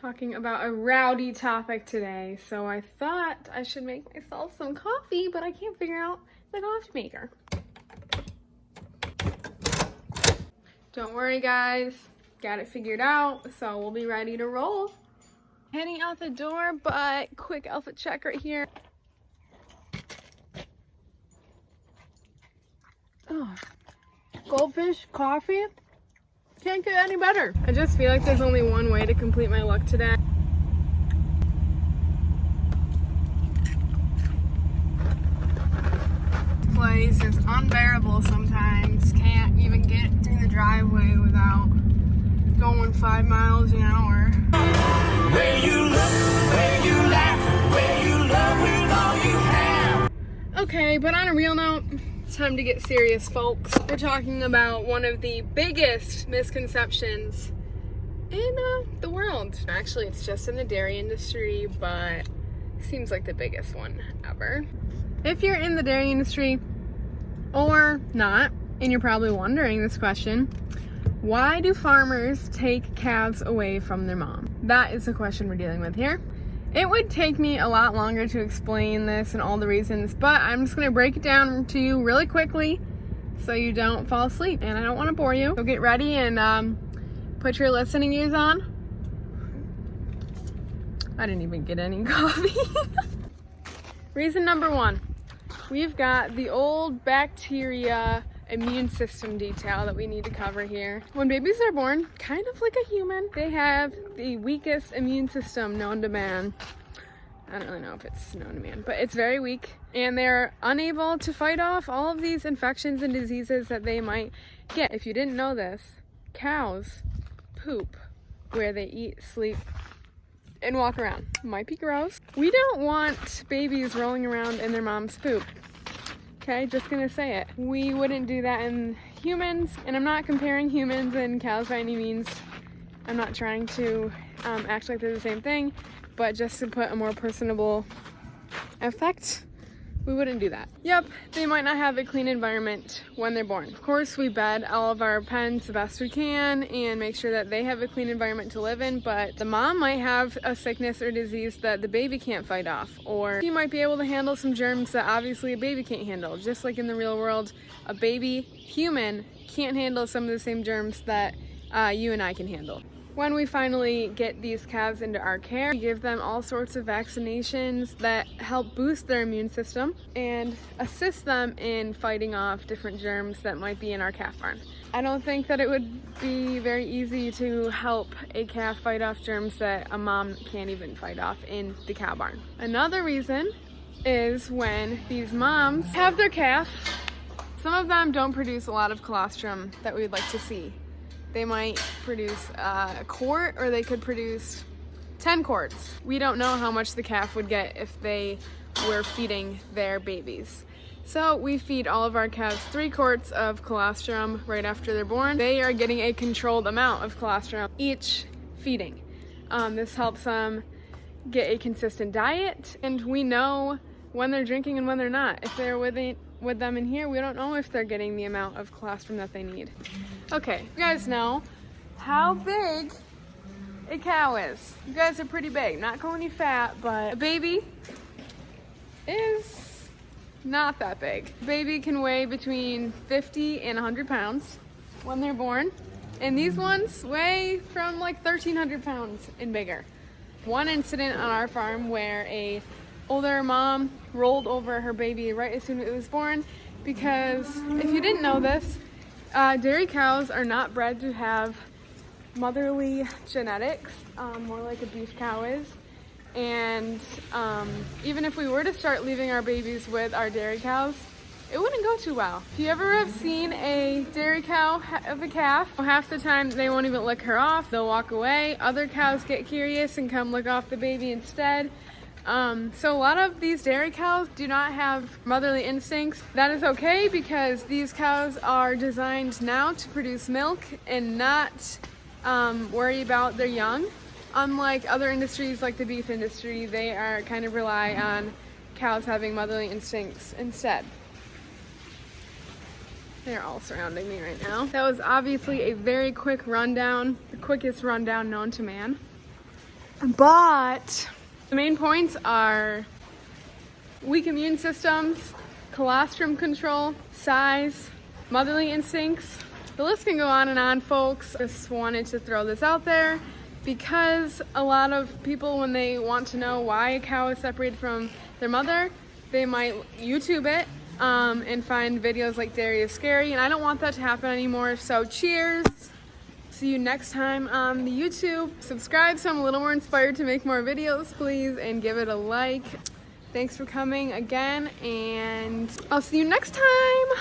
Talking about a rowdy topic today, so I thought I should make myself some coffee, but I can't figure out the coffee maker. Don't worry guys, got it figured out, so we'll be ready to roll. Heading out the door, but quick outfit check right here. Oh, goldfish coffee? Can't get any better. I just feel like there's only one way to complete my look today. This place is unbearable sometimes. Can't even get through the driveway without going 5 miles an hour. Where you look, where you laugh, where you love with all you have. Okay, but on a real note, it's time to get serious, folks. We're talking about one of the biggest misconceptions in the world. Actually, it's just in the dairy industry, but it seems like the biggest one ever. If you're in the dairy industry or not, and you're probably wondering this question, why do farmers take calves away from their mom? That is the question we're dealing with here. It would take me a lot longer to explain this and all the reasons, but I'm just gonna break it down to you really quickly so you don't fall asleep, and I don't wanna bore you. So get ready and put your listening ears on. I didn't even get any coffee. Reason number one, we've got the old bacteria immune system detail that we need to cover here. When babies are born, kind of like a human, they have the weakest immune system known to man. I don't really know if it's known to man, but it's very weak, and they're unable to fight off all of these infections and diseases that they might get. If you didn't know this, cows poop where they eat, sleep, and walk around. Might be gross. We don't want babies rolling around in their mom's poop. Okay, just gonna say it. We wouldn't do that in humans, and I'm not comparing humans and cows by any means. I'm not trying to act like they're the same thing, but just to put a more personable effect, we wouldn't do that. Yep, they might not have a clean environment when they're born. Of course, we bed all of our pens the best we can and make sure that they have a clean environment to live in, but the mom might have a sickness or disease that the baby can't fight off, or she might be able to handle some germs that obviously a baby can't handle. Just like in the real world, a baby human can't handle some of the same germs that you and I can handle. When we finally get these calves into our care, we give them all sorts of vaccinations that help boost their immune system and assist them in fighting off different germs that might be in our calf barn. I don't think that it would be very easy to help a calf fight off germs that a mom can't even fight off in the cow barn. Another reason is when these moms have their calf, some of them don't produce a lot of colostrum that we would like to see. They might produce a quart, or they could produce 10 quarts. We don't know how much the calf would get if they were feeding their babies. So we feed all of our calves 3 quarts of colostrum right after they're born. They are getting a controlled amount of colostrum each feeding. This helps them get a consistent diet, and we know when they're drinking and when they're not. If they're with them in here, we don't know if they're getting the amount of colostrum that they need. Okay, you guys know how big a cow is. You guys are pretty big. Not calling you fat, but a baby is not that big. A baby can weigh between 50 and 100 pounds when they're born, and these ones weigh from like 1,300 pounds and bigger. One incident on our farm where a older mom rolled over her baby right as soon as it was born, because if you didn't know this, dairy cows are not bred to have motherly genetics, more like a beef cow is. And even if we were to start leaving our babies with our dairy cows, it wouldn't go too well. If you ever have seen a dairy cow of a calf, half the time they won't even lick her off, they'll walk away. Other cows get curious and come lick off the baby instead. So a lot of these dairy cows do not have motherly instincts. That is okay, because these cows are designed now to produce milk and not worry about their young. Unlike other industries like the beef industry, they are kind of rely on cows having motherly instincts instead. They're all surrounding me right now. That was obviously a very quick rundown, the quickest rundown known to man. But the main points are weak immune systems, colostrum control, size, motherly instincts. The list can go on and on, folks. Just wanted to throw this out there because a lot of people, when they want to know why a cow is separated from their mother, they might YouTube it and find videos like Dairy is Scary, and I don't want that to happen anymore. So cheers. See you next time on the YouTube. Subscribe so I'm a little more inspired to make more videos, please, and give it a like. Thanks for coming again, and I'll see you next time.